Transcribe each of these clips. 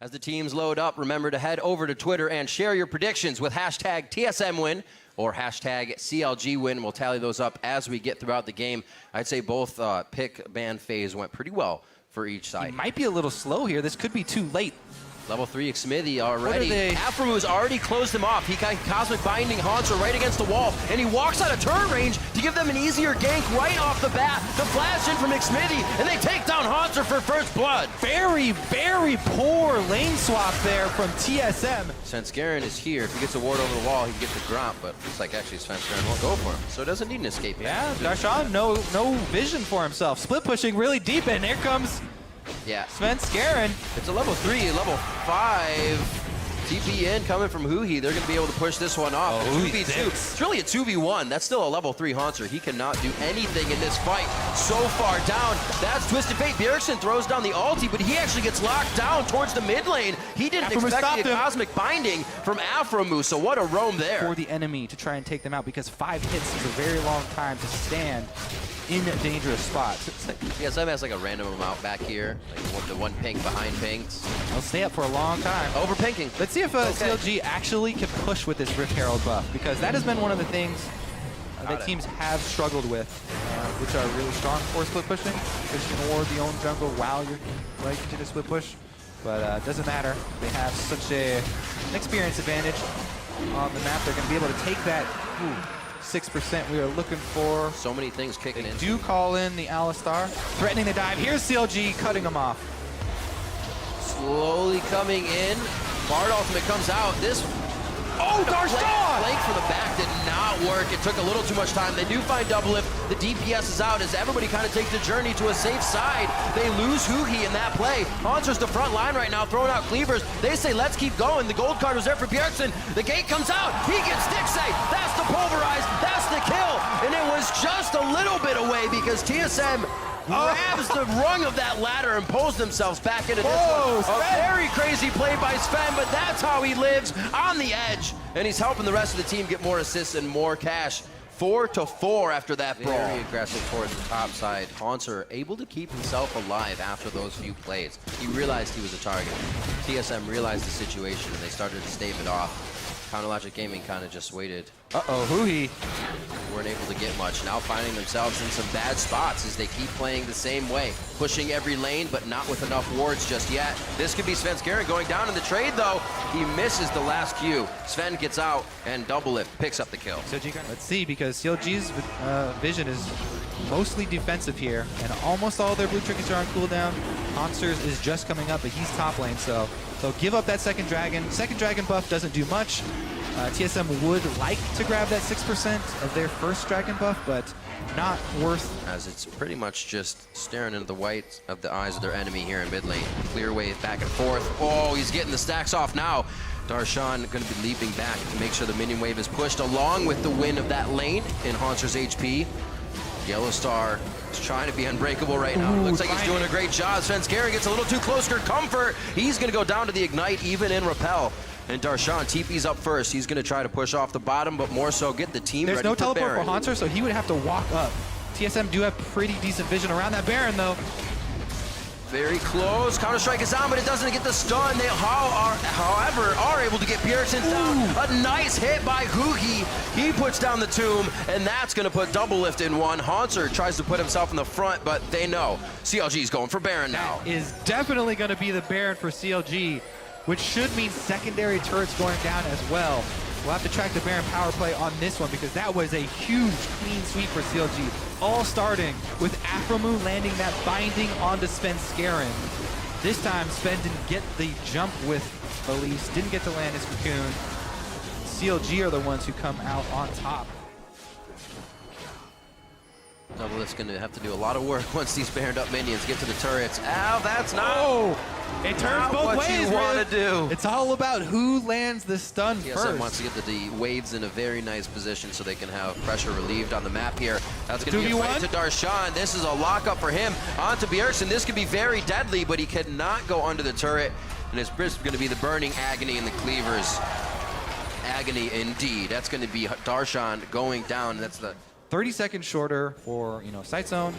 As the teams load up, remember to head over to Twitter and share your predictions with hashtag TSM win or hashtag CLG win. We'll tally those up as we get throughout the game. I'd say both pick ban phase went pretty well for each side. He might be a little slow here. This could be too late. Level 3 Xmithy already. Afromu's already closed him off. He got Cosmic Binding Haunter right against the wall, and he walks out of turret range to give them an easier gank right off the bat. The flash in from Xmithy, and they take down Haunter for first blood. Very, very poor lane swap there from TSM. Svenskeren is here. If he gets a ward over the wall, he can get the Gromp, but looks like actually Svenskeren won't go for him, so it doesn't need an escape. Yeah, Darshan, no vision for himself. Split pushing really deep, and here comes Svenskeren. It's a level 3, level 5. TP in coming from Huhi. They're going to be able to push this one off. 2v2. It's really a 2v1. That's still a level 3 Haunter. He cannot do anything in this fight. So far down. That's Twisted Fate. Bjergsen throws down the ulti, but he actually gets locked down towards the mid lane. He didn't expect the Cosmic Binding from Afromu, so what a roam there. For the enemy to try and take them out, because 5 hits is a very long time to stand in dangerous spots. TSM has like a random amount back here, like the one pink behind pinks. They'll stay up for a long time. Over pinking. Let's see if CLG actually can push with this Rift Herald buff, because that has been one of the things that teams have struggled with, which are really strong for split pushing, because you can ward the own jungle while you're continue to split push. But it doesn't matter. They have such an experience advantage on the map. They're going to be able to take that 6% we are looking for. So many things kicking in. Do call in the Alistar, threatening the dive. Here's CLG cutting him off. Slowly coming in. Bard ultimate comes out. This Darshan! Flank from the back did not work. It took a little too much time. They do find double lift. The DPS is out as everybody kind of takes the journey to a safe side. They lose Huhi in that play. Haunter's the front line right now, throwing out cleavers. They say, let's keep going. The gold card was there for Bjergsen. The gate comes out. He gets stick safe. That's the pulverize. That's the kill. And it was just a little bit away because TSM grabs the rung of that ladder and pulls themselves back into this one. A very crazy play by Sven, but that's how he lives, on the edge. And he's helping the rest of the team get more assists and more cash. 4-4 after that brawl. Very aggressive towards the top side. Haunter able to keep himself alive after those few plays. He realized he was a target. TSM realized the situation and they started to stave it off. Counterlogic Gaming kind of just waited. Huhi. Weren't able to get much. Now finding themselves in some bad spots as they keep playing the same way. Pushing every lane, but not with enough wards just yet. This could be Svenskeren going down in the trade, though. He misses the last Q. Sven gets out, and double lift picks up the kill. Let's see, because CLG's vision is mostly defensive here, and almost all their blue trinkets are on cooldown. Monsters is just coming up, but he's top lane, so they'll give up that second dragon. Second dragon buff doesn't do much. TSM would like to grab that 6% of their first dragon buff, but not worth. As it's pretty much just staring into the white of the eyes of their enemy here in mid lane. Clear wave back and forth. Oh, he's getting the stacks off now. Darshan going to be leaping back to make sure the minion wave is pushed along with the win of that lane in Haunter's HP. Yellow Star is trying to be unbreakable right now. Looks like he's doing a great job. Svenskeren gets a little too close for comfort. He's going to go down to the Ignite even in Repel. And Darshan, TP's up first. He's going to try to push off the bottom, but more so get the team ready for Baron. There's no teleport for Haunter, so he would have to walk up. TSM do have pretty decent vision around that Baron, though. Very close. Counterstrike is on, but it doesn't get the stun. They, however, are able to get Bjergsen down. A nice hit by Huhi. He puts down the tomb, and that's going to put double lift in one. Haunter tries to put himself in the front, but they know CLG's going for Baron now. That is definitely going to be the Baron for CLG, which should mean secondary turrets going down as well. We'll have to track the Baron power play on this one because that was a huge clean sweep for CLG. All starting with Afromu landing that binding onto Svenskeren. This time, Sven didn't get the jump with Elise, didn't get to land his cocoon. CLG are the ones who come out on top. Double Lift's going to have to do a lot of work once these Baroned up minions get to the turrets. Ow, that's not... It turns both ways, you want to do. It's all about who lands the stun first. TSM wants to get the waves in a very nice position so they can have pressure relieved on the map here. That's going to be a fight to Darshan. This is a lockup for him. On to Bjergsen. This could be very deadly, but he cannot go under the turret. And it's going to be the burning agony in the cleavers. Agony indeed. That's going to be Darshan going down. That's the 30 seconds shorter for sight zone,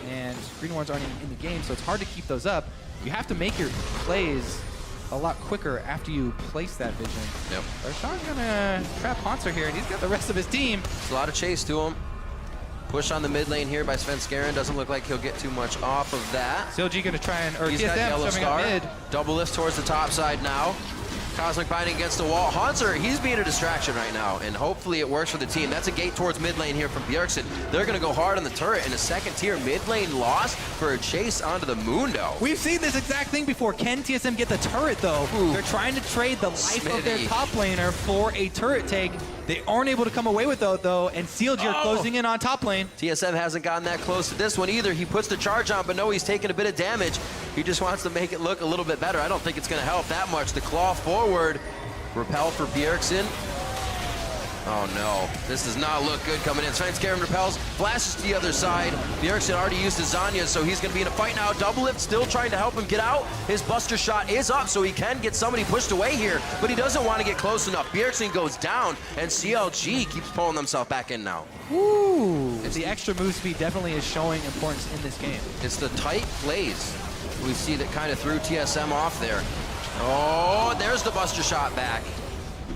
and green ones aren't even in the game, so it's hard to keep those up. You have to make your plays a lot quicker after you place that vision. Yep. Darshan's gonna trap Haunter here, and he's got the rest of his team. It's a lot of chase to him. Push on the mid lane here by Svenskeren. Doesn't look like he'll get too much off of that. CLG gonna try and, or He's got TSM Yellow shoving Star. up mid. Double lift towards the top side now. Cosmic binding against the wall. Haunter, he's being a distraction right now, and hopefully it works for the team. That's a gate towards mid lane here from Bjergsen. They're going to go hard on the turret, and a second tier mid lane loss for a chase onto the Mundo. We've seen this exact thing before. Can TSM get the turret, though? Ooh. They're trying to trade the life of their Smitty. top laner for a turret take. They aren't able to come away with it, though, and CLG are closing in on top lane. TSM hasn't gotten that close to this one either. He puts the charge on, but no, he's taking a bit of damage. He just wants to make it look a little bit better. I don't think it's going to help that much. The claw forward. Repel for Bjergsen. Oh no, this does not look good coming in. Svenskeren repels, flashes to the other side. Bjergsen already used his Zanya, so he's gonna be in a fight now. Double lift still trying to help him get out. His buster shot is up, so he can get somebody pushed away here, but he doesn't want to get close enough. Bjergsen goes down, and CLG keeps pulling themselves back in now. Ooh, the extra move speed definitely is showing importance in this game. It's the tight plays we see that kind of threw TSM off there. Oh, there's the buster shot back.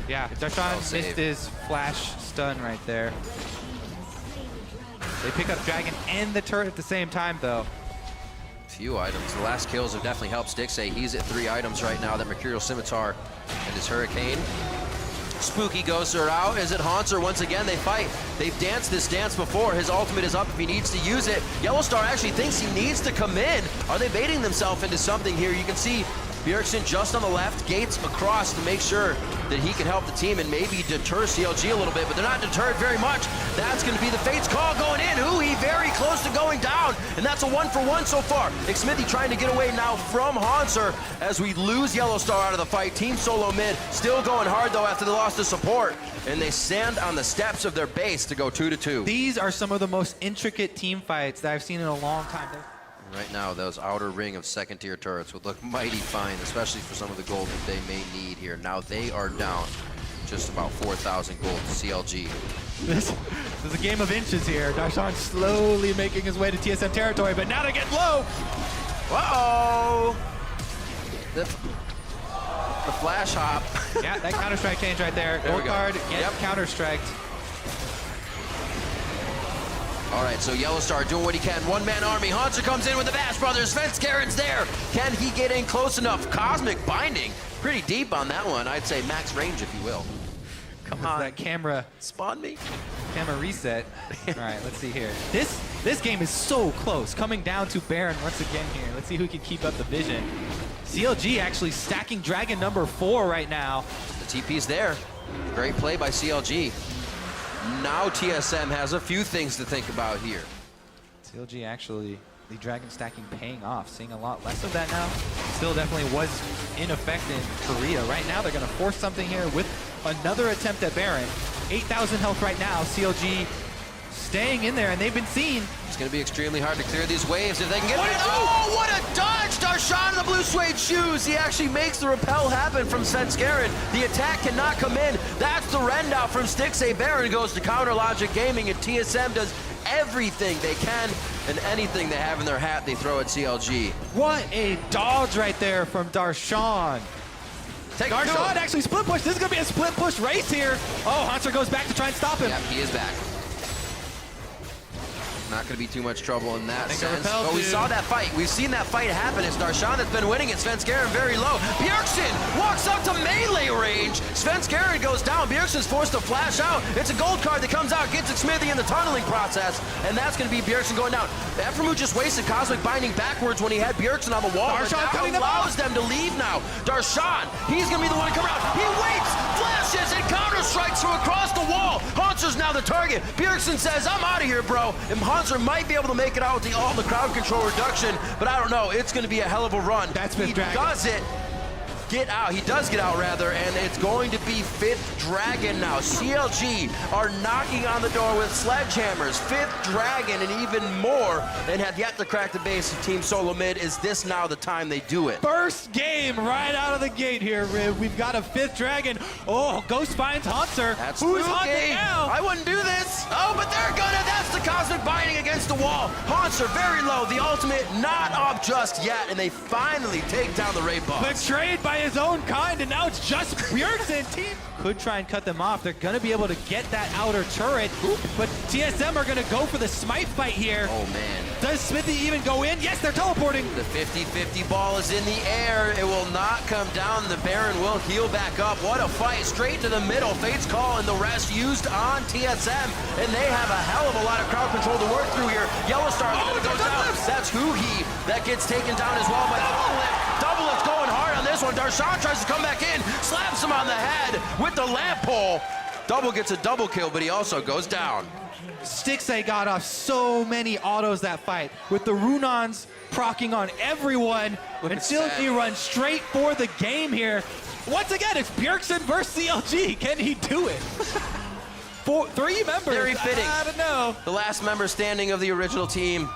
Yeah, Darshan missed his flash stun right there. They pick up Dragon and the turret at the same time, though. Few items. The last kills have definitely helped Stixay. He's at 3 items right now. That Mercurial Scimitar and his Hurricane. Spooky Ghosts are out. Is it Haunter? Once again, they fight. They've danced this dance before. His ultimate is up if he needs to use it. Yellow Star actually thinks he needs to come in. Are they baiting themselves into something here? You can see Bjergsen just on the left, Gates across to make sure that he can help the team and maybe deter CLG a little bit, but they're not deterred very much. That's going to be the Fates call going in. He very close to going down, and that's a 1-for-1 so far. Xmithy trying to get away now from Haunter as we lose Yellow Star out of the fight. Team SoloMid still going hard, though, after they lost the support, and they stand on the steps of their base to go 2-2. These are some of the most intricate team fights that I've seen in a long time. Right now, those outer ring of second-tier turrets would look mighty fine, especially for some of the gold that they may need here. Now they are down just about 4,000 gold to CLG. This is a game of inches here. Darshan slowly making his way to TSM territory, but now they get low. Uh-oh! The flash hop. Yeah, that Counterstrike change right there. There we Gold go. card gets Counterstriked. All right, so Yellow Star doing what he can. One-man army. Haunter comes in with the Bash Brothers. Svenskeren's there. Can he get in close enough? Cosmic binding. Pretty deep on that one. I'd say max range, if you will. Come on. That camera Spawn me. reset. All right, let's see here. This game is so close. Coming down to Baron once again here. Let's see who can keep up the vision. CLG actually stacking Dragon number 4 right now. The TP's there. Great play by CLG. Now TSM has a few things to think about here. CLG actually, the Dragon stacking paying off. Seeing a lot less of that now. Still definitely was in effect in Korea. Right now they're going to force something here with another attempt at Baron. 8,000 health right now. CLG staying in there, and they've been seen. It's going to be extremely hard to clear these waves if they can get it. Oh, what a dodge! Darshan in the blue suede shoes. He actually makes the repel happen from Svenskeren. The attack cannot come in. That's the rend out from Stixay. Baron goes to Counter Logic Gaming, and TSM does everything they can, and anything they have in their hat, they throw at CLG. What a dodge right there from Darshan. Darshan actually split push. This is going to be a split push race here. Oh, Haunter goes back to try and stop him. Yep, he is back. Not going to be too much trouble in that sense. But we saw that fight. We've seen that fight happen. It's Darshan that's been winning it. Svenskeren very low. Bjergsen walks up to melee range. Svenskeren goes down. Bjergsen's forced to flash out. It's a gold card that comes out, gets it Smithy in the tunneling process, and that's going to be Bjergsen going down. Efremu just wasted Cosmic binding backwards when he had Bjergsen on the wall. Darshan coming allows them to leave now. Darshan, he's going to be the one to come around. He waits, flashes, and counter-strikes from across the wall. Haunter's now the target. Bjergsen says, I'm out of here, bro. And Haunter might be able to make it out with all the crowd control reduction, but I don't know. It's going to be a hell of a run. That's He does it. Get out. He does get out, rather, and it's going to be 5th Dragon now. CLG are knocking on the door with sledgehammers. 5th Dragon and even more, and have yet to crack the base of Team SoloMid. Is this now the time they do it? First game right out of the gate here, Riv. We've got a 5th Dragon. Oh, Ghost finds Haunter. That's Who's spooky. hunting now? I wouldn't do this. Oh, but they're gonna. That's the Cosmic binding against the wall. Haunter very low. The ultimate not up just yet, and they finally take down the Raid Boss. Betrayed by by his own kind, and now it's just Bjergsen. Team could try and cut them off. They're going to be able to get that outer turret, but TSM are going to go for the smite fight here. Oh, man. Does Smithy even go in? Yes, they're teleporting. The 50-50 ball is in the air. It will not come down. The Baron will heal back up. What a fight. Straight to the middle. Fate's call and the rest used on TSM. And they have a hell of a lot of crowd control to work through here. Yellowstar goes down. That's Huhi that gets taken down as well by Doublelift. Doublelift going hard on this one. Darshan tries to come back in. Slaps him on the head with the lamp pole. Double gets a double kill, but he also goes down. Stixay got off so many autos that fight, with the Runons proccing on everyone, and CLG runs straight for the game here. Once again, it's Bjergsen versus CLG. Can he do it? Three members. Very fitting. I don't know. The last member standing of the original team.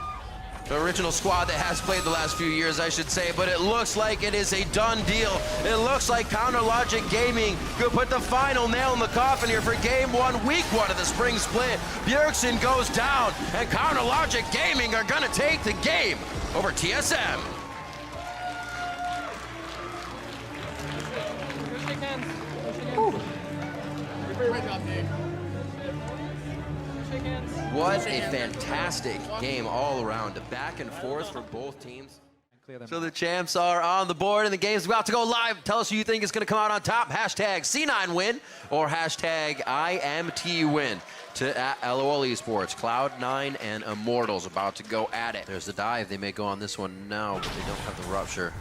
The original squad that has played the last few years, I should say, but it looks like it is a done deal. It looks like Counterlogic Gaming could put the final nail in the coffin here for Game 1, Week 1 of the Spring Split. Bjergsen goes down, and Counterlogic Gaming are gonna take the game over TSM. What a fantastic game all around. Back and forth for both teams. So the champs are on the board and the game's about to go live. Tell us who you think is going to come out on top. Hashtag C9 win or hashtag IMT win to LOL eSports. Cloud9 and Immortals about to go at it. There's the dive. They may go on this one now, but they don't have the rupture.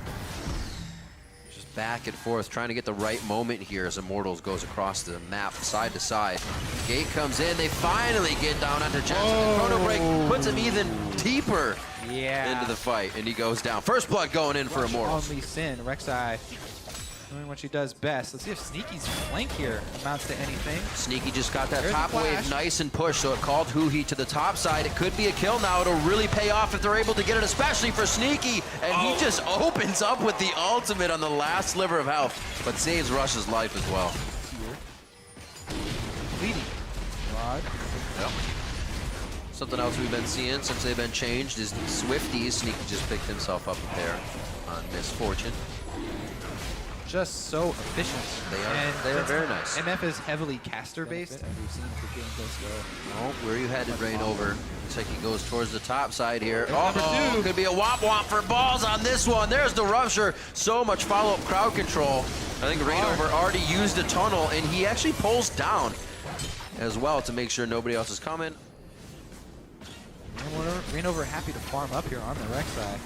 Just back and forth, trying to get the right moment here as Immortals goes across the map side to side. Gate comes in. They finally get down under Jensen. The Chrono Break puts him even deeper into the fight, and he goes down. First blood going in for Immortals. Only sin. Rek'Sai doing what she does best. Let's see if Sneaky's flank here amounts to anything. Sneaky just got that top wave nice and pushed, so it called Huhi to the top side. It could be a kill now. It'll really pay off if they're able to get it, especially for Sneaky. And he just opens up with the ultimate on the last sliver of health, but saves Rush's life as well. Bleeding. Rod. Yep. Something else we've been seeing since they've been changed is Swifties. Sneaky just picked himself up a pair on Misfortune. Just so efficient. They are very nice. MF is heavily caster based, and we've seen the game does go. Oh, where you had to drain over. Looks like he goes towards the top side here. Oh, could be a womp for balls on this one. There's the rupture. So much follow-up crowd control. I think Rainover already used a tunnel, and he actually pulls down as well to make sure nobody else is coming. Rainover happy to farm up here on the Rek'Sai.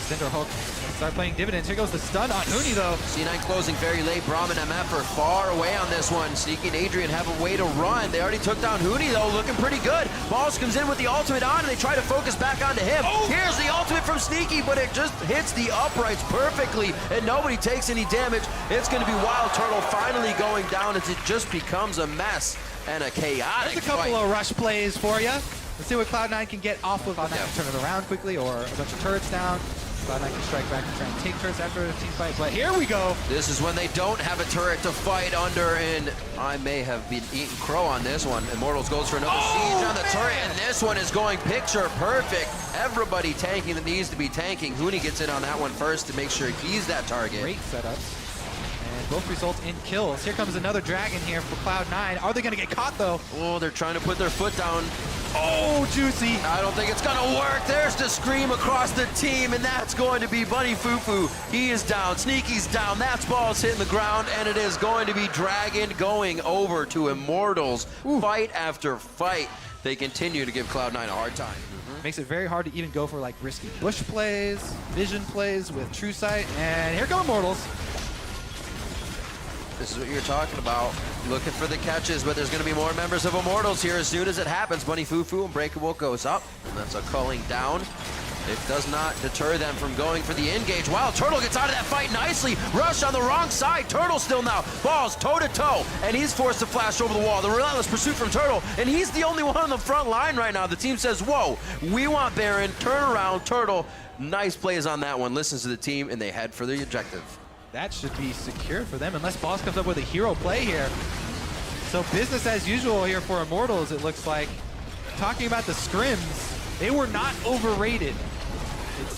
Cinder Hulk start playing dividends. Here goes the stun on Huni though. C9 closing very late. Braum and MF are far away on this one. Sneaky and Adrian have a way to run. They already took down Huni though, looking pretty good. Balls comes in with the ultimate on, and they try to focus back onto him. Here's the ultimate from Sneaky, but it just hits the uprights perfectly, and nobody takes any damage. It's going to be Wild Turtle finally going down as it just becomes a mess and a chaotic There's a couple fight. of rush plays for you. Let's see what Cloud9 can get off of. Cloud9 can turn it around quickly, or a bunch of turrets down. Cloud9 can strike back and try and take turrets after a team fight, but here we go. This is when they don't have a turret to fight under, and I may have been eating crow on this one. Immortals goes for another siege on the turret, and this one is going picture perfect. Everybody tanking that needs to be tanking. Huni gets in on that one first to make sure he's that target. Great setups. And both result in kills. Here comes another dragon here for Cloud9. Are they going to get caught, though? Oh, they're trying to put their foot down. Oh, juicy. I don't think it's going to work. There's the scream across the team, and that's going to be Bunny Fufu. He is down. Sneaky's down. That's balls hitting the ground, and it is going to be Dragon going over to Immortals. Fight after fight. They continue to give Cloud9 a hard time. Makes it very hard to even go for like risky bush plays, vision plays with True Sight, and here come Immortals. This is what you're talking about. Looking for the catches, but there's going to be more members of Immortals here as soon as it happens. Bunny Fufu, Unbreakable goes up, and that's a culling down. It does not deter them from going for the engage. Wild Turtle gets out of that fight nicely. Rush on the wrong side. Turtle still now. Balls toe-to-toe, and he's forced to flash over the wall. The relentless pursuit from Turtle, and he's the only one on the front line right now. The team says, whoa, we want Baron. Turn around, Turtle. Nice plays on that one. Listens to the team, and they head for the objective. That should be secure for them unless Boss comes up with a hero play here. So business as usual here for Immortals, it looks like. Talking about the scrims, they were not overrated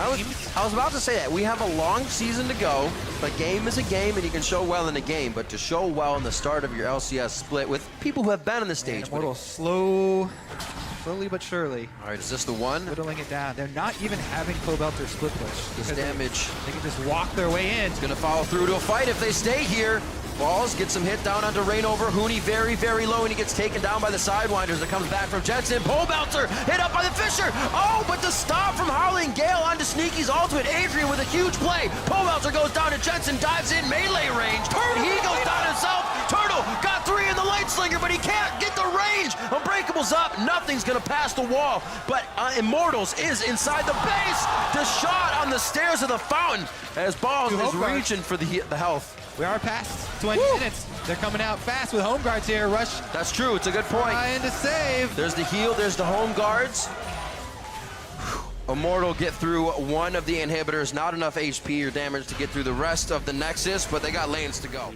I was about to say that. We have a long season to go, but game is a game, and you can show well in a game. But to show well in the start of your LCS split with people who have been on the stage. Immortals slowly but surely. All right, is this the one? Whittling it down. They're not even having Cobalt or split push. This damage. They can just walk their way in. It's going to follow through to a fight if they stay here. Balls gets some hit down onto Rain over. Hooney very, very low, and he gets taken down by the Sidewinders. It comes back from Jetson. Pole Bouncer hit up by the Fisher. Oh, but the stop from Howling Gale onto Sneaky's ultimate. Adrian with a huge play. Pole Bouncer goes down to Jetson, dives in melee range. He goes down himself. Turtle got 3 in the Light Slinger, but he can't get the range. Unbreakable's up. Nothing's going to pass the wall, but Immortals is inside the base. The shot on the stairs of the fountain as Balls is reaching for the health. We are past 20 minutes. They're coming out fast with home guards here. Rush. That's true. It's a good point. Trying to save. There's the heal. There's the home guards. Immortal get through one of the inhibitors. Not enough HP or damage to get through the rest of the Nexus, but they got lanes to go.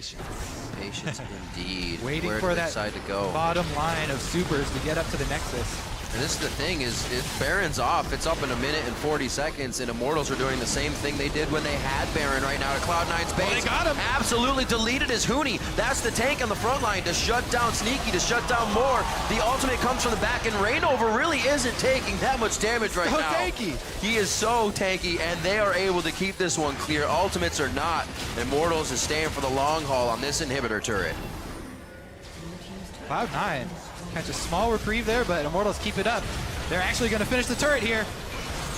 Patience indeed. Waiting Where for do they that decide to go? Bottom line of supers to get up to the Nexus. And this is the thing, is Baron's off. It's up in 1 minute and 40 seconds, and Immortals are doing the same thing they did when they had Baron right now at Cloud9's base. Oh, they got him. Absolutely deleted his Hooney. That's the tank on the front line to shut down Sneaky, to shut down more. The ultimate comes from the back, and Rainover really isn't taking that much damage right now. Tanky. He is so tanky, and they are able to keep this one clear. Ultimates are not. Immortals is staying for the long haul on this inhibitor turret. Cloud9 catch a small reprieve there, but Immortals keep it up. They're actually going to finish the turret here.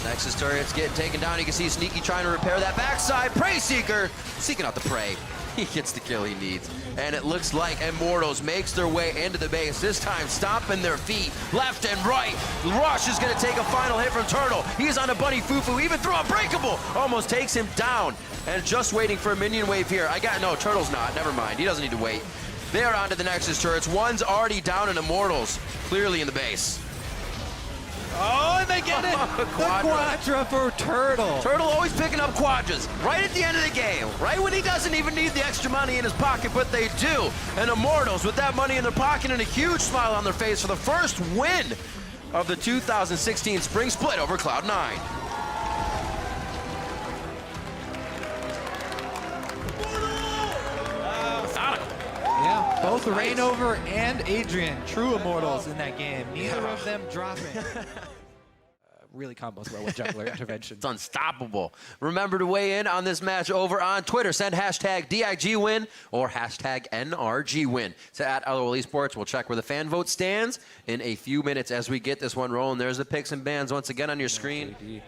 Nexus turret's getting taken down. You can see Sneaky trying to repair that backside. Prey Seeker seeking out the prey. He gets the kill he needs. And it looks like Immortals makes their way into the base, this time stomping their feet left and right. Rush is going to take a final hit from Turtle. He's on a Bunny Fufu, even through Unbreakable. Almost takes him down. And just waiting for a minion wave here. No, Turtle's not. Never mind. He doesn't need to wait. They're onto the Nexus turrets. One's already down in Immortals, clearly in the base. Oh, and they get it! The Quadra for Turtle. Turtle always picking up Quadras right at the end of the game, right when he doesn't even need the extra money in his pocket, but they do. And Immortals, with that money in their pocket and a huge smile on their face for the first win of the 2016 Spring Split over Cloud9. Yeah, both Rainover and Adrian, true Immortals in that game. Neither of them dropping. Really combos well with jungler intervention. It's unstoppable. Remember to weigh in on this match over on Twitter. Send hashtag DIGWin or hashtag NRGWin to @LOL eSports. We'll check where the fan vote stands in a few minutes as we get this one rolling. There's the picks and bans once again on your screen.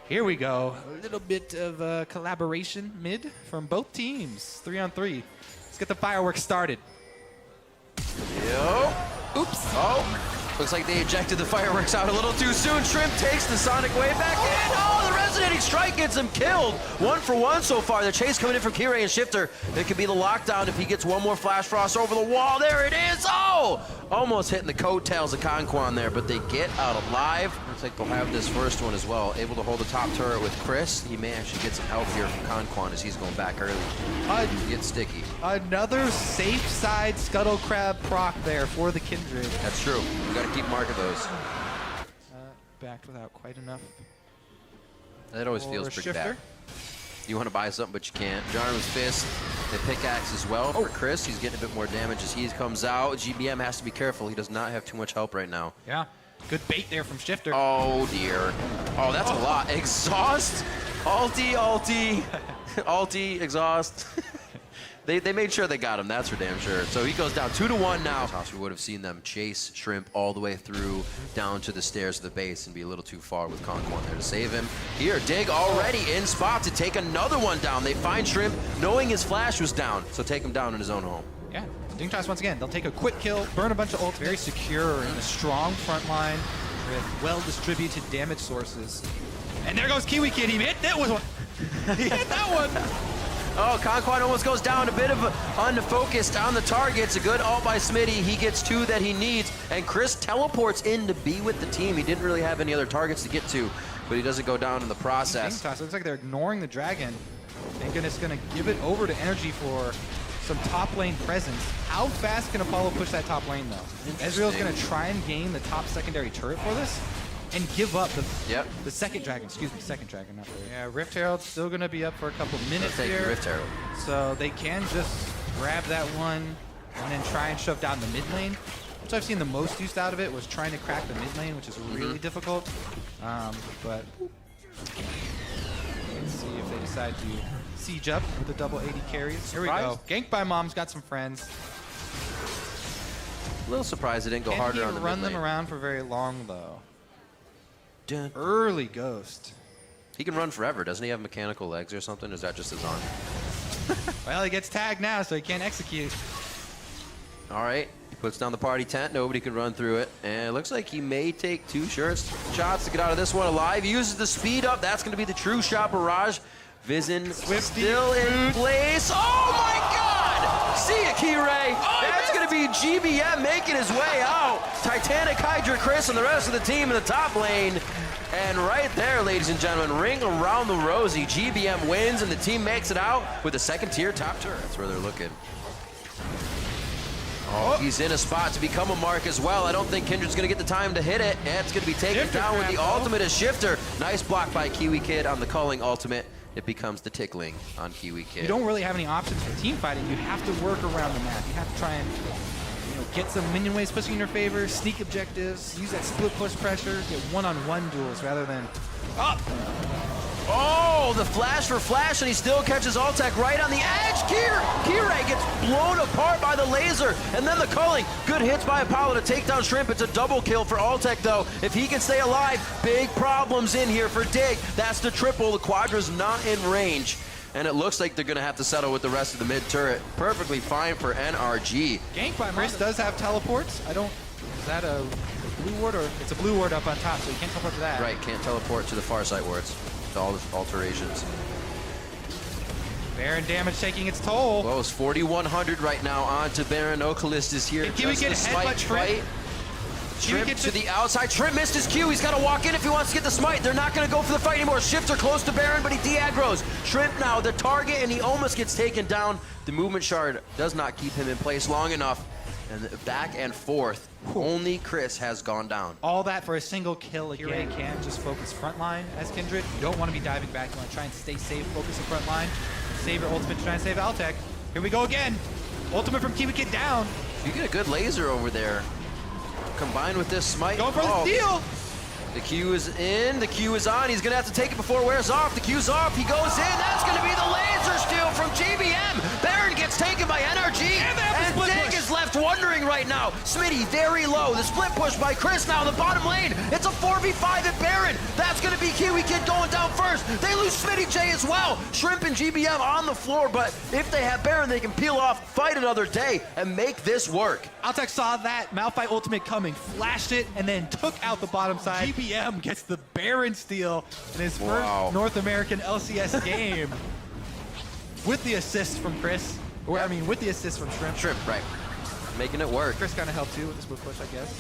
Here we go. A little bit of collaboration mid from both teams. 3-on-3. Let's get the fireworks started. Yo. Oops. Oh. Looks like they ejected the fireworks out a little too soon. Shrimp takes the Sonic wave back in. Oh, the Resonating Strike gets him killed. 1 for 1 so far. The chase coming in from Kirei and Shifter. It could be the lockdown if he gets one more Flash Frost over the wall. There it is. Oh, almost hitting the coattails of Conquan there, but they get out alive. Looks like they'll have this first one as well. Able to hold the top turret with Chris. He may actually get some help here from Conquan as he's going back early. Get sticky. Another safe side Scuttle Crab proc there for the Kindred. That's true. You got to keep marking those. Backed without quite enough. That always feels pretty Shifter. bad. You want to buy something, but you can't. Jarman's Fist, the pickaxe as well for Chris. He's getting a bit more damage as he comes out. GBM has to be careful. He does not have too much help right now. Yeah. Good bait there from Shifter. Oh, dear. Oh, that's a lot. Exhaust. Ulti, ulti. Ulti, exhaust. They made sure they got him, that's for damn sure. So he goes down 2-1 now. We would have seen them chase Shrimp all the way through down to the stairs of the base and be a little too far with Conquan there to save him. Here, Dig already in spot to take another one down. They find Shrimp knowing his flash was down, so take him down in his own home. Yeah, Dignitas once again, they'll take a quick kill, burn a bunch of ults, very secure in a strong front line with well-distributed damage sources. And there goes Kiwi Kid, he hit that one. He hit that one. Oh, Conquan almost goes down, a bit of unfocused on the target. It's a good ult by Smitty. He gets 2 that he needs, and Chris teleports in to be with the team. He didn't really have any other targets to get to, but he doesn't go down in the process. Dignitas, looks like they're ignoring the dragon, thinking it's going to give it over to NRG for some top lane presence. How fast can Apollo push that top lane, though? Ezreal's going to try and gain the top secondary turret for this. and give up the second dragon. Excuse me, second dragon, not the... Yeah, Rift Herald's still going to be up for a couple minutes here. Rift Herald. So they can just grab that one and then try and shove down the mid lane. Which I've seen the most used out of it was trying to crack the mid lane, which is really difficult. But let's see if they decide to siege up with the double 80 carries. Here we go. Ganked by Mom's got some friends. A little surprised it didn't go harder on the mid lane. Run them around for very long though. Early Ghost. He can run forever. Doesn't he have mechanical legs or something? Or is that just his arm? Well, he gets tagged now, so he can't execute. All right. He puts down the party tent. Nobody can run through it. And it looks like he may take 2 shots to get out of this one alive. He uses the speed up. That's going to be the true shot barrage. Vision still in place. Oh my God! See ya, Key-Ray. That's going to be GBM making his way out. Titanic Hydra Chris and the rest of the team in the top lane. And right there, ladies and gentlemen, ring around the rosy. GBM wins and the team makes it out with a second tier top turret. That's where they're looking. Oh, he's in a spot to become a mark as well. I don't think Kindred's going to get the time to hit it. And it's going to be taken down with the ultimate as Shifter. Nice block by Kiwi Kid on the calling ultimate. It becomes the tickling on Kiwi Kid. You don't really have any options for team fighting. You have to work around the map. You have to try and get some minion waves pushing in your favor, sneak objectives, use that split push pressure, get one-on-one duels rather than up. Oh, the flash for flash, and he still catches Altec right on the edge. Key-Ray gets blown apart by the laser, and then the culling. Good hits by Apollo to take down Shrimp. It's a double kill for Altec, though. If he can stay alive, big problems in here for Dig. That's the triple. The Quadra's not in range. And it looks like they're going to have to settle with the rest of the mid turret. Perfectly fine for NRG. Gank by Chris does have teleports. Is that a blue ward or it's a blue ward up on top, so you can't teleport to that. Right, can't teleport to the far side wards. It's all the alterations. Baron damage taking its toll. Well, it's 4,100 right now on to Baron. Oculist is here. Can we get a headbutt Shrimp? Shrimp to the outside. Shrimp missed his Q. He's got to walk in if he wants to get the smite. They're not going to go for the fight anymore. Shifter close to Baron, but he de-aggros. Shrimp now the target, and he almost gets taken down. The movement shard does not keep him in place long enough. And back and forth, only Chris has gone down. All that for a single kill again. Here can just focus frontline as Kindred. You don't want to be diving back. You want to try and stay safe, focus the frontline. Save your ultimate to try and save Altec. Here we go again. Ultimate from Kiwi Kid down. You get a good laser over there. Combined with this smite. Go for the steal. The Q is in, the Q is on. He's gonna have to take it before it wears off. The Q's off, he goes in. That's gonna be the laser steal from GBM. Baron gets taken by NRG. And Dig is left wondering right now. Smitty very low. The split push by Chris now in the bottom lane. It's a 4v5 at Baron. That's gonna be Kiwi Kid going down first. They lose Smitty J as well. Shrimp and GBM on the floor, but if they have Baron, they can peel off, fight another day, and make this work. Altec saw that Malphite ultimate coming, flashed it, and then took out the bottom side. GBM gets the Baron steal in his first North American LCS game. With the assist from Chris. Or, I mean, with the assist from Shrimp. Shrimp, right. Making it work. Chris kind of helped too with the split push, I guess.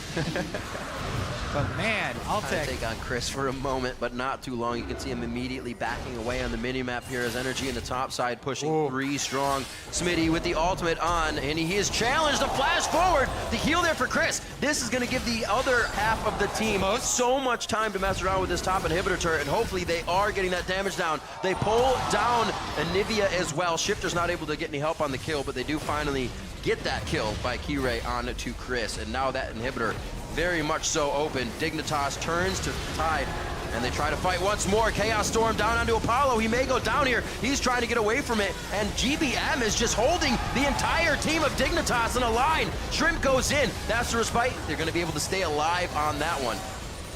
But man, Altec. Take on Chris for a moment, but not too long. You can see him immediately backing away on the mini-map here as NRG in the top side, pushing 3 strong. Smitty with the ultimate on, and he is challenged to flash forward. The heal there for Chris. This is going to give the other half of the team so much time to mess around with this top inhibitor turret, and hopefully they are getting that damage down. They pull down Anivia as well. Shifter's not able to get any help on the kill, but they do finally get that kill by Key-Ray on to Chris, and now that inhibitor very much so open. Dignitas turns to Tide, and they try to fight once more. Chaos Storm down onto Apollo. He may go down here. He's trying to get away from it, and GBM is just holding the entire team of Dignitas in a line. Shrimp goes in. That's the respite. They're going to be able to stay alive on that one.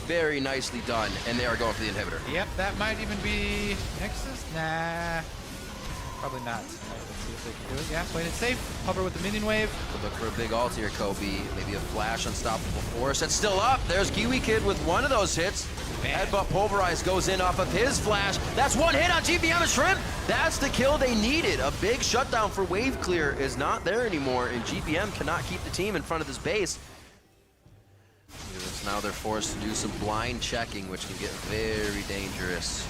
Very nicely done, and they are going for the inhibitor. Yep, that might even be Nexus. Nah, probably not. Let's see if they can do it. Yeah, playing it safe. Hover with the minion wave. Could look for a big ult here, Kobe. Maybe a flash, unstoppable force. That's still up. There's Kiwi Kid with one of those hits. Headbutt Pulverize goes in off of his flash. That's one hit on GBM and Shrimp. That's the kill they needed. A big shutdown for wave clear is not there anymore, and GBM cannot keep the team in front of this base. Now they're forced to do some blind checking, which can get very dangerous.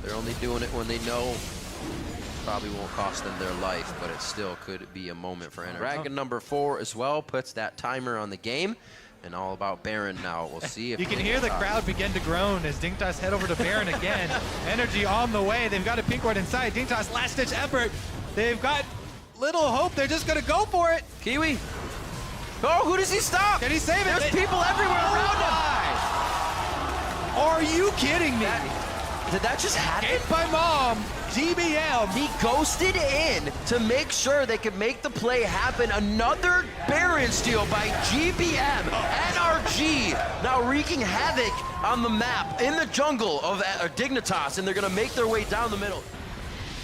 They're only doing it when they know probably won't cost them their life, but it still could be a moment for NRG. Dragon number 4 as well puts that timer on the game. and all about Baron now. We'll see if you can hear the crowd begin to groan as Dignitas head over to Baron again. NRG on the way. They've got a pink ward inside. Dignitas last-ditch effort. They've got little hope. They're just going to go for it. Kiwi. Oh, who does he stop? Can he save it? There's people everywhere around him. Are you kidding me? Did that just happen? Hit by Mom. GBM. He ghosted in to make sure they could make the play happen. Another Baron steal by GBM. NRG now wreaking havoc on the map in the jungle of Dignitas, and they're going to make their way down the middle.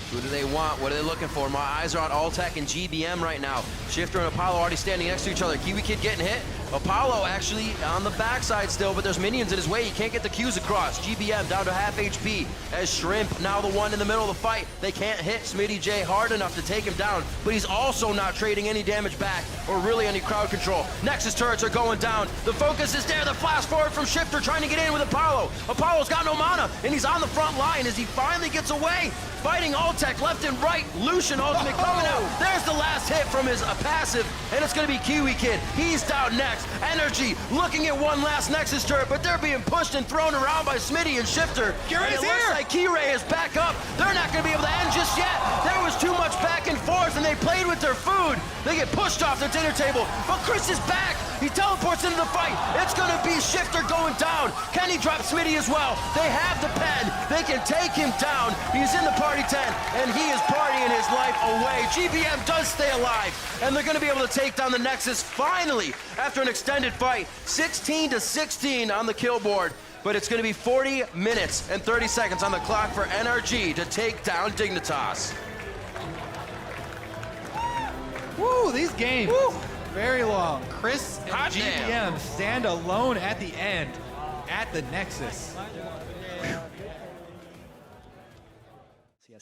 Who do they want? What are they looking for? My eyes are on Altec and GBM right now. Shifter and Apollo already standing next to each other. Kiwi Kid getting hit. Apollo actually on the backside still, but there's minions in his way. He can't get the Qs across. GBM down to half HP as Shrimp now the one in the middle of the fight. They can't hit Smitty J hard enough to take him down, but he's also not trading any damage back or really any crowd control. Nexus turrets are going down. The focus is there. The flash forward from Shifter trying to get in with Apollo. Apollo's got no mana, and he's on the front line as he finally gets away. Fighting Altec left and right. Lucian ultimate coming out. There's the last hit from his passive, and it's going to be Kiwi Kid. He's down next. NRG looking at one last Nexus turret, but they're being pushed and thrown around by Smitty and Shifter. And it looks like Keyray is back up. They're not going to be able to end just yet. There was too much back and forth, and they played with their food. They get pushed off their dinner table, but Chris is back. He teleports into the fight. It's going to be Shifter going down. Can he drop Smitty as well? They have the pen. They can take him down. He's in the party tent, and he is partying his life away. GBM does stay alive, and they're going to be able to take down the Nexus finally after an extended fight. 16-16 on the kill board, but it's going to be 40 minutes and 30 seconds on the clock for NRG to take down Dignitas. Woo, these games. Woo. Very long. Chris and Hot GBM damn. stand alone at the end at the Nexus.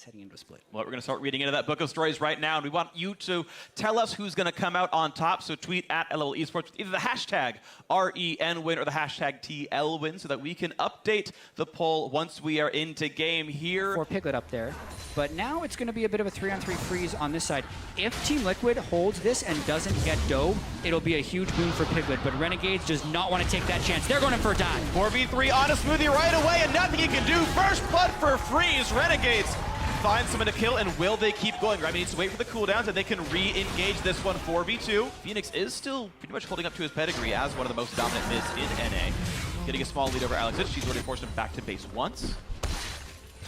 Heading into a split. Well, we're going to start reading into that book of stories right now, and we want you to tell us who's going to come out on top. So tweet at LL Esports with either the hashtag REN win or the hashtag TL win so that we can update the poll once we are into game here. For Piglet up there, but now it's going to be a bit of a 3-on-3 freeze on this side. If Team Liquid holds this and doesn't get dove, it'll be a huge boon for Piglet, but Renegades does not want to take that chance. They're going in for a dive. 4v3 on a smoothie right away, and nothing he can do. First blood for Freeze. Renegades find someone to kill, and will they keep going? Remy needs to wait for the cooldowns, and they can re-engage this one 4v2. Phoenix is still pretty much holding up to his pedigree as one of the most dominant mids in NA. Getting a small lead over Alex. She's already forced him back to base once.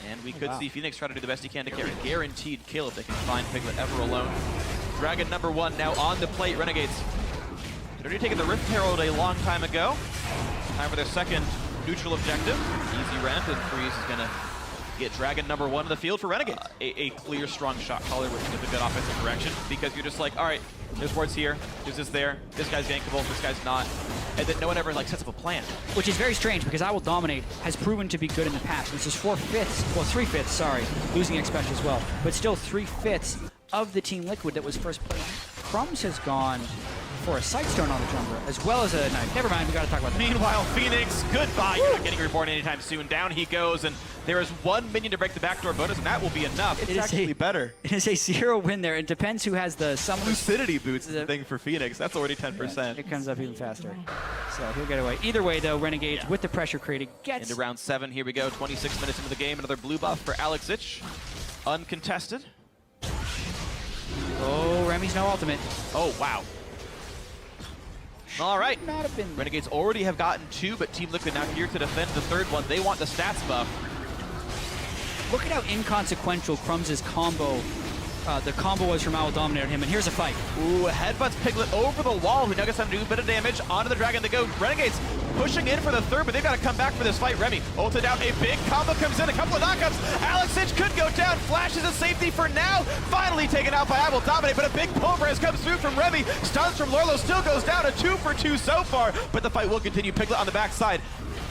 And we could see Phoenix try to do the best he can to carry. Guaranteed kill if they can find Piglet ever alone. Dragon number 1 now on the plate. Renegades had already taken the Rift Herald a long time ago. Time for their second neutral objective. Easy ramp, and Freeze is going to get Dragon number 1 in the field for Renegades. A clear, strong shot caller with a good offensive direction, because you're just like, all right, there's wards here, there's this there, this guy's gankable, this guy's not, and then no one ever like sets up a plan. Which is very strange, because I Will Dominate has proven to be good in the past. This is 4/5, well 3/5, sorry, losing Expesh as well, but still 3/5 of the Team Liquid that was first played. Crumbs has gone for a Sightstone on the jungler, as well as a knife. Never mind, we gotta talk about that. Meanwhile, Phoenix, goodbye. You're not getting reborn anytime soon. Down he goes, and there is 1 minion to break the backdoor bonus, and that will be enough. It's actually better. It is a 0 win there. It depends who has the summon. Lucidity boots is the thing for Phoenix. That's already 10%. It comes up even faster. So he'll get away. Either way, though, Renegades with the pressure created gets... Into round 7, here we go. 26 minutes into the game. Another blue buff for Alexic. Uncontested. Oh, Remy's no ultimate. Oh, wow. All right. Not have been... Renegades already have gotten 2, but Team Liquid now here to defend the 3rd one. They want the stats buff. Look at how inconsequential Crumbs' combo, the combo was from Will Dominate on him, and here's a fight. Ooh, headbutts Piglet over the wall, who now gets time to do a bit of damage. Onto the Dragon they go. Renegades pushing in for the 3rd, but they've got to come back for this fight. Remy ulted out, a big combo comes in, a couple of knockups. Alexic could go down, flashes a safety for now. Finally taken out by Will Dominate, but a big pulverize comes through from Remy. Stuns from Lorlo, still goes down, a 2 for 2 so far, but the fight will continue. Piglet on the backside.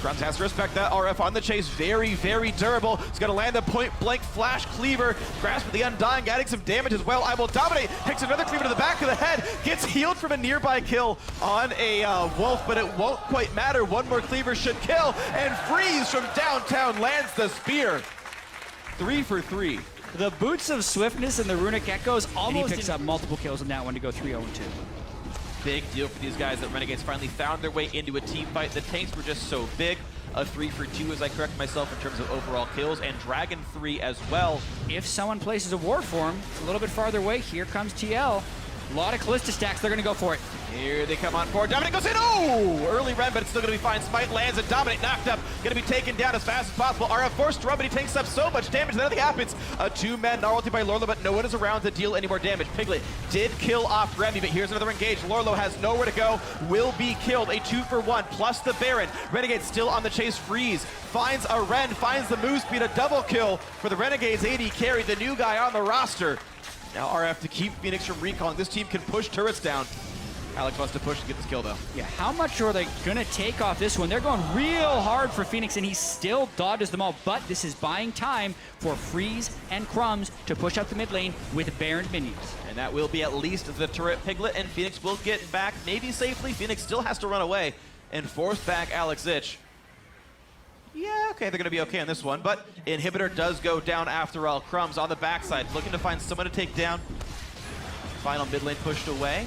Crumbs has to respect that. RF on the chase, very, very durable. He's going to land the point-blank flash cleaver. Grasp of the Undying, adding some damage as well. Will Dominate takes another cleaver to the back of the head, gets healed from a nearby kill on a Wolf, but it won't quite matter. 1 more cleaver should kill, and Freeze from downtown lands the spear. 3 for 3. The Boots of Swiftness and the Runic Echoes almost... And he picks up multiple kills on that one to go 3-0-2. big deal for these guys that Renegades finally found their way into a team fight. The tanks were just so big. A 3 for 2 as I correct myself in terms of overall kills, and Dragon 3 as well. If someone places a ward form, it's a little bit farther away. Here comes TL. A lot of Callista stacks, they're gonna go for it. Here they come on forward. Dominic goes in. Oh! Early Ren, but it's still going to be fine. Smite lands and Dominic knocked up. Going to be taken down as fast as possible. RF forced to run, but he takes up so much damage that nothing happens. A 2-man Gnar ulti by Lorlo, but no one is around to deal any more damage. Piglet did kill off Remy, but here's another engage. Lorlo has nowhere to go. Will be killed. A 2 for 1 plus the Baron. Renegade still on the chase. Freeze finds a Ren, finds the move speed. A double kill for the Renegades. AD carry, the new guy on the roster. Now RF to keep Phoenix from recalling. This team can push turrets down. Alex wants to push to get this kill, though. Yeah, how much are they gonna take off this one? They're going real hard for Phoenix, and he still dodges them all, but this is buying time for Freeze and Crumbs to push up the mid lane with Baron minions. And that will be at least the turret. Piglet and Phoenix will get back, maybe safely. Phoenix still has to run away and force back Alex Ich. Yeah, okay, they're going to be okay on this one, but Inhibitor does go down after all. Crumbs on the backside, looking to find someone to take down. Final mid lane pushed away.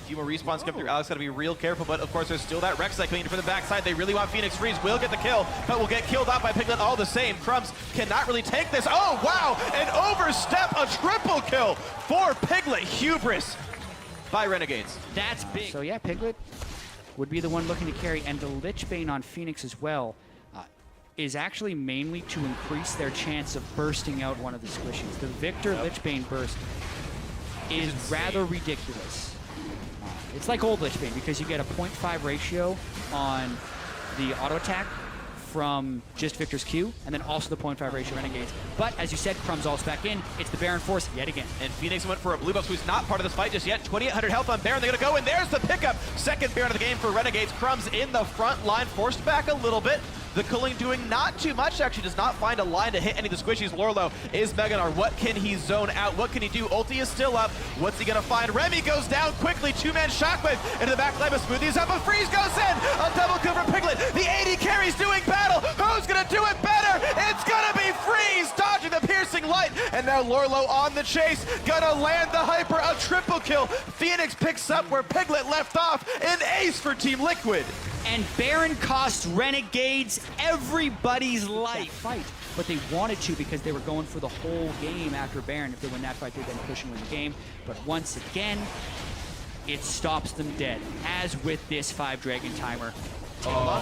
A few more respawns come through. Alex got to be real careful, but of course there's still that Rek'Sai coming in from the backside. They really want Phoenix. Freeze will get the kill, but will get killed out by Piglet all the same. Crumbs cannot really take this. Oh, wow, an overstep, a triple kill for Piglet. Hubris by Renegades. That's big. So yeah, Piglet would be the one looking to carry, and the Lichbane on Phoenix as well is actually mainly to increase their chance of bursting out one of the squishies. The Victor Lichbane burst is rather ridiculous. It's like old Lichbane because you get a 0.5 ratio on the auto attack from just Victor's Q, and then also the 0.5 ratio Renegades. But as you said, Crumbs ults back in. It's the Baron Force yet again. And Phoenix went for a blue buff, who's not part of this fight just yet. 2,800 health on Baron. They're going to go, and there's the pickup. Second Baron of the game for Renegades. Crumbs in the front line, forced back a little bit. The Culling doing not too much, actually does not find a line to hit any of the squishies. Lorlo is Mega Gnar. What can he zone out? What can he do? Ulti is still up. What's he gonna find? Remy goes down quickly. 2-man Shockwave into the back line, but Smoothie is up. A Freeze goes in. A double kill for Piglet. The AD carries doing battle. Who's gonna do it better? It's gonna be Freeze dodging the piercing light. And now Lorlo on the chase. Gonna land the Hyper. A triple kill. Phoenix picks up where Piglet left off. An ace for Team Liquid. And Baron cost Renegades everybody's life. Fight, but they wanted to because they were going for the whole game after Baron. If they win that fight, they'd then push and win the game. But once again, it stops them dead, as with this 5-dragon timer.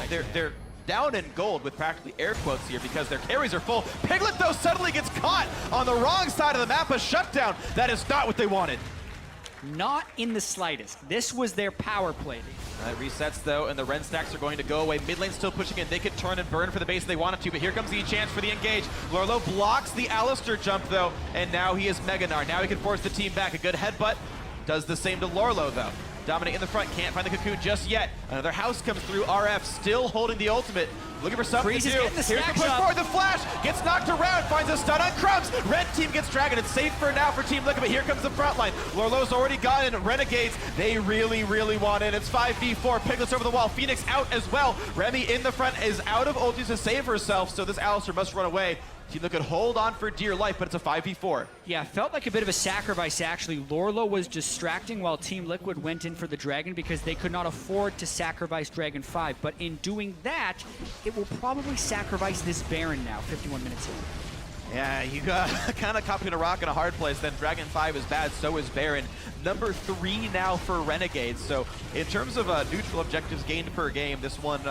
They're down in gold with practically air quotes here because their carries are full. Piglet, though, suddenly gets caught on the wrong side of the map. A shutdown. That is not what they wanted. Not in the slightest. This was their power play. It resets, though, and the Ren stacks are going to go away. Mid lane still pushing in. They could turn and burn for the base if they wanted to, but here comes the chance for the engage. Lorlo blocks the Alistair jump, though, and now he is Mega Gnar. Now he can force the team back. A good headbutt does the same to Lorlo, though. Dominate in the front, can't find the cocoon just yet. Another house comes through. RF still holding the ultimate. Looking for something to do. Here's the push forward. The flash gets knocked around. Finds a stun on Crumbs. Red team gets Dragon. It's safe for now for Team Liquid, but here comes the front line. Lorlo's already got in. Renegades, they really, really want in. It's 5v4. Piglet's over the wall. Phoenix out as well. Remy in the front is out of ultis to save herself, so this Alistair must run away. Team Liquid hold on for dear life, but it's a 5v4. Yeah, felt like a bit of a sacrifice, actually. Lorlo was distracting while Team Liquid went in for the Dragon because they could not afford to sacrifice Dragon 5. But in doing that, it will probably sacrifice this Baron now, 51 minutes in. Yeah, you got kind of caught between a rock and a hard place. Then Dragon 5 is bad, so is Baron. Number 3 now for Renegades. So in terms of neutral objectives gained per game, this one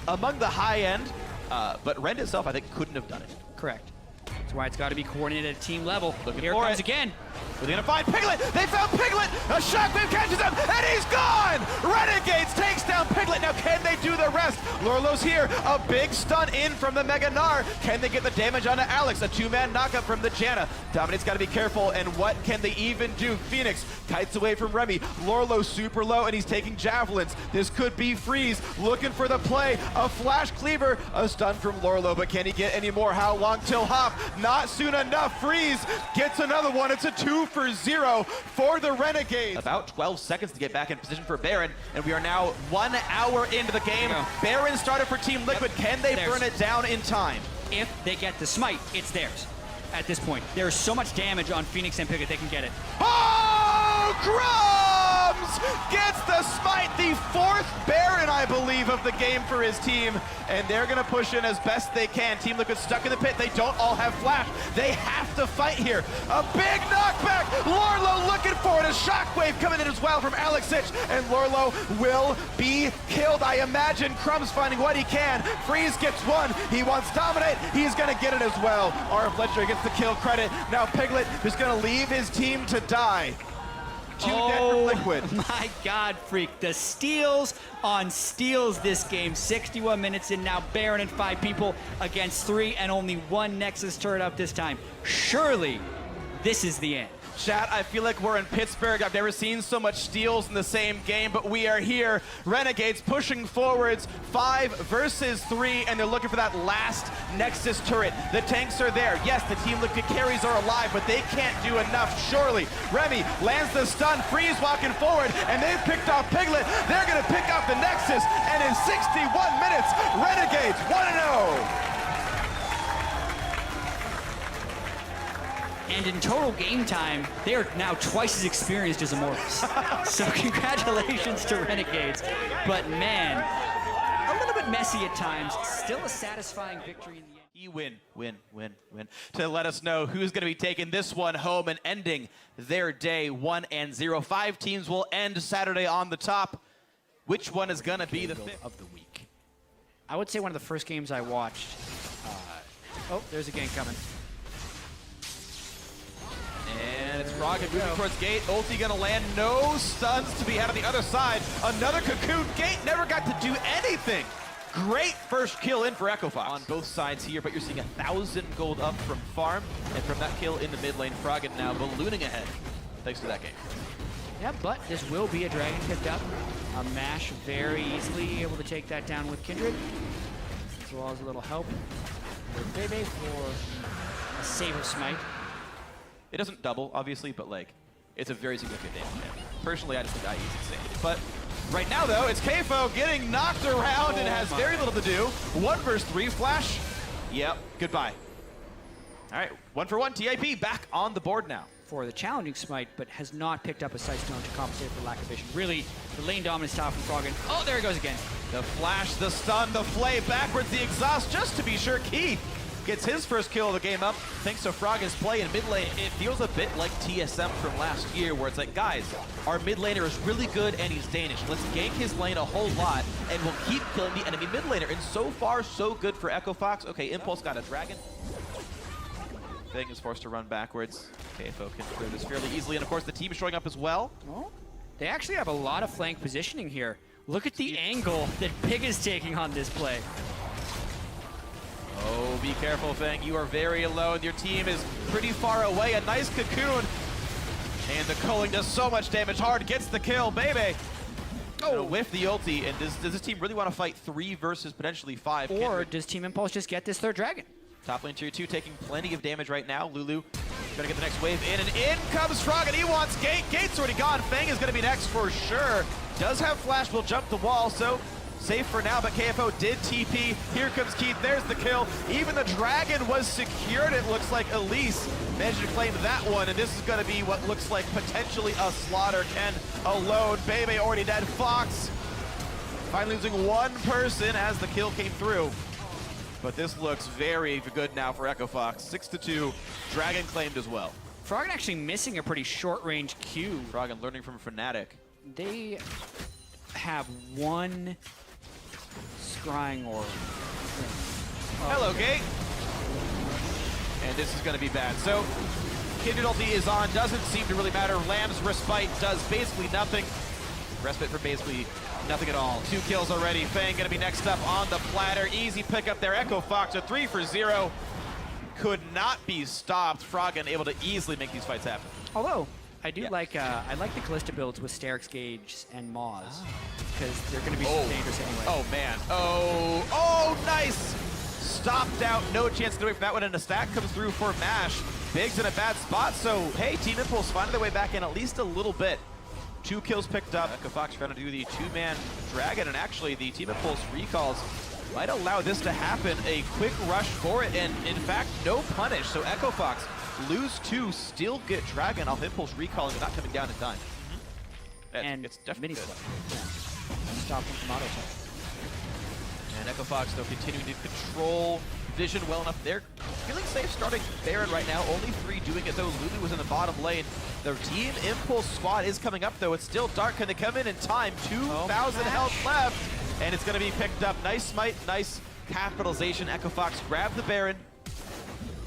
among the high end, but Ren itself, I think, couldn't have done it. Correct. That's why it's got to be coordinated at team level. Here it comes again. Are they gonna find Piglet? They found Piglet! A shockwave catches him, and he's gone! Renegades takes down Piglet. Now can they do the rest? Lorlo's here. A big stun in from the Mega Gnar. Can they get the damage onto Alex? A 2-man knockup from the Janna. Dominate's gotta be careful, and what can they even do? Phoenix kites away from Remy. Lorlo super low, and he's taking javelins. This could be Freeze looking for the play. A flash cleaver. A stun from Lorlo, but can he get any more? How long till hop? Not soon enough. Freeze gets another one. It's a 2-for-0 for the Renegades. About 12 seconds to get back in position for Baron, and we are now 1 hour into the game. Baron started for Team Liquid. Can they burn it down in time? If they get the smite, it's theirs. At this point, there's so much damage on Phoenix and Piglet, they can get it. Oh, Crumbs gets the the smite, the 4th Baron, I believe, of the game for his team. And they're gonna push in as best they can. Team Liquid stuck in the pit. They don't all have flash. They have to fight here. A big knockback. Lorlo looking for it. A shockwave coming in as well from Alexich. And Lorlo will be killed. I imagine Crumb's finding what he can. Freeze gets one. He wants Dominate. He's gonna get it as well. RF Legendary gets the kill credit. Now Piglet is gonna leave his team to die. Dead from Liquid. My God, Freak. The steals on steals this game. 61 minutes in now. Baron and 5 people against 3 and only 1 Nexus turret up this time. Surely, this is the end. Chat, I feel like we're in Pittsburgh. I've never seen so much steals in the same game, but we are here. Renegades pushing forwards, 5 versus 3, and they're looking for that last Nexus turret. The tanks are there. Yes, the Team Liquid carries are alive, but they can't do enough, surely. Remy lands the stun, Freeze walking forward, and they've picked off Piglet. They're gonna pick off the Nexus, and in 61 minutes, Renegades 1-0. And in total game time, they are now twice as experienced as Immortals. So congratulations to Renegades. But man, a little bit messy at times. Still a satisfying victory in the end. You win, to let us know who's going to be taking this one home and ending their day 1-0. 5 teams will end Saturday on the top. Which one is going to be the 5th of the week? I would say one of the first games I watched. Oh, there's a gank coming. And it's Frog moving towards Gate. Ulti gonna land. No stuns to be had on the other side. Another Cocoon. Gate never got to do anything. Great first kill in for Echo Fox on both sides here, but you're seeing 1,000 gold up from Farm, and from that kill in the mid lane, Froggen now ballooning ahead. Thanks to that game. Yeah, but this will be a dragon picked up. A Mash very easily able to take that down with Kindred, as well as a little help with Bebe for a save of Smite. It doesn't double, obviously, but like, it's a very significant damage. Personally, I just think IE is insane. But right now, though, it's Kfo getting knocked around and has very little to do. 1 versus 3 flash. Yep, goodbye. All right, 1 for 1. TIP back on the board now. For the challenging Smite, but has not picked up a Sightstone to compensate for lack of vision. Really, the lane dominance style from Froggen. Oh, there he goes again. The flash, the stun, the flay, backwards, the exhaust, just to be sure. Keith gets his first kill of the game up thanks to Froggen's play in mid lane. It feels a bit like TSM from last year, where it's like, guys, our mid laner is really good and he's Danish. Let's gank his lane a whole lot and we'll keep killing the enemy mid laner. And so far, so good for Echo Fox. Okay, Impulse got a dragon. Thing is forced to run backwards. KFO can clear this fairly easily, and of course the team is showing up as well. Oh, they actually have a lot of flank positioning here. Look at the angle that Pig is taking on this play. Oh, be careful, Fang. You are very alone. Your team is pretty far away. A nice cocoon. And the culling does so much damage. Hard gets the kill, baby. Oh, whiff the ulti. And does this team really want to fight 3 versus potentially 5? Or does Team Impulse just get this third dragon? Top lane tier 2 taking plenty of damage right now. Lulu gonna get the next wave in, and in comes Frog, and he wants Gate. Gate's already gone. Fang is gonna be next for sure. Does have flash, will jump the wall, so safe for now, but KFO did TP. Here comes Keith, there's the kill. Even the dragon was secured, it looks like. Elise managed to claim that one, and this is gonna be what looks like potentially a slaughter. Ken alone, Bebe already dead. Fox finally losing 1 person as the kill came through. But this looks very good now for Echo Fox. 6-2, Dragon claimed as well. Froggen actually missing a pretty short-range Q. Froggen learning from Fnatic. They have 1 scrying orb. Hello, Gate. And this is going to be bad. So, Kindred ulti is on, doesn't seem to really matter. Lamb's Respite does basically nothing. Respite for basically nothing at all. 2 kills already. Fang gonna be next up on the platter. Easy pickup there. Echo Fox a 3 for 0. Could not be stopped. Froggen able to easily make these fights happen. Although, I do like I like the Callista builds with Sterix Gage and Moz. Because they're gonna be so dangerous anyway. Oh man. Oh, nice! Stopped out. No chance to get away from that one, and a stack comes through for Mash. Big's in a bad spot, so hey, Team Impulse finding their way back in at least a little bit. 2 kills picked up. Echo Fox trying to do the 2-man dragon, and actually the Team Impulse recalls might allow this to happen. A quick rush for it, and in fact, no punish. So Echo Fox lose 2, still get dragon off Impulse recalling, but not coming down in time. and it's definitely mini good. slip. Yeah. Stop him from auto attack. And Echo Fox, though, continuing to control vision well enough. They're feeling safe starting Baron right now. Only 3 doing it, though. Lulu was in the bottom lane. The Team Impulse squad is coming up, though. It's still dark. Can they come in time? 2,000 health left. And it's going to be picked up. Nice smite, nice capitalization. Echo Fox grab the Baron.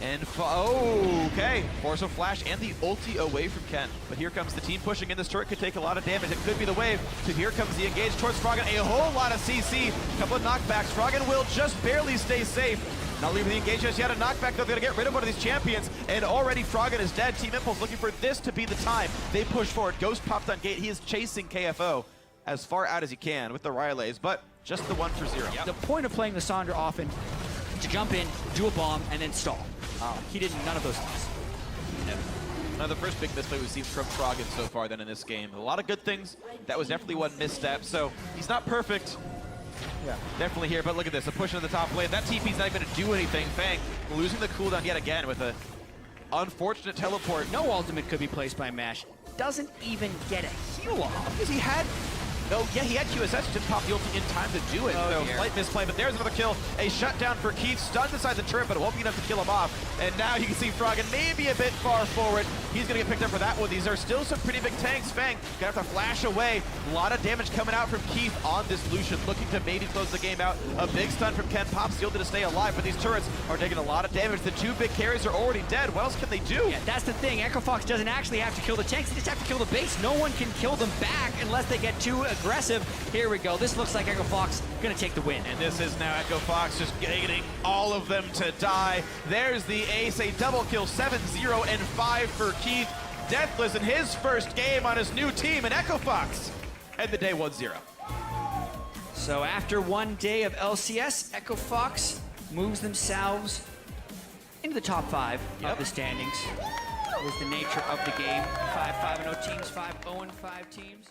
And, okay. Force of Flash and the ulti away from Ken. But here comes the team pushing in. This turret could take a lot of damage. It could be the wave. So here comes the engage towards Froggen. A whole lot of CC. Couple of knockbacks. Froggen will just barely stay safe. Not leaving the engage just yet. A knockback, though. They're going to get rid of one of these champions. And already Froggen is dead. Team Impulse looking for this to be the time. They push forward. Ghost popped on gate. He is chasing KFO as far out as he can with the Rylays. But just the 1 for 0. Yep. The point of playing Lissandra often to jump in, do a bomb, and then stall. He did none of those things. No. Now the first big misplay we've seen from Froggen so far then in this game. A lot of good things. That was definitely one misstep. So he's not perfect. Yeah. Definitely here, but look at this. A push into the top lane. That TP's not even going to do anything. Fang losing the cooldown yet again with a unfortunate teleport. No ultimate could be placed by Mash. Doesn't even get a heal off. Because he had... Oh, yeah, he had QSS, didn't pop the ulti in time to do it. So slight misplay, but there's another kill. A shutdown for Keith, stunned inside the turret, but it won't be enough to kill him off. And now you can see Froggen maybe a bit far forward. He's going to get picked up for that one. These are still some pretty big tanks. Fang going to have to flash away. A lot of damage coming out from Keith on this Lucian, looking to maybe close the game out. A big stun from Ken. Pops the ulti to stay alive, but these turrets are taking a lot of damage. The 2 big carries are already dead. What else can they do? Yeah, that's the thing. Echo Fox doesn't actually have to kill the tanks. They just have to kill the base. No one can kill them back unless they get too aggressive. Here we go. This looks like Echo Fox going to take the win. And this is now Echo Fox just getting all of them to die. There's the ace, a double kill, 7-0 and 5 for Keith. Deathless in his first game on his new team, and Echo Fox end the day 1-0. So after 1 day of LCS, Echo Fox moves themselves into the top 5 of the standings. With the nature of the game. 5-5-0 teams, 5-0-5 teams.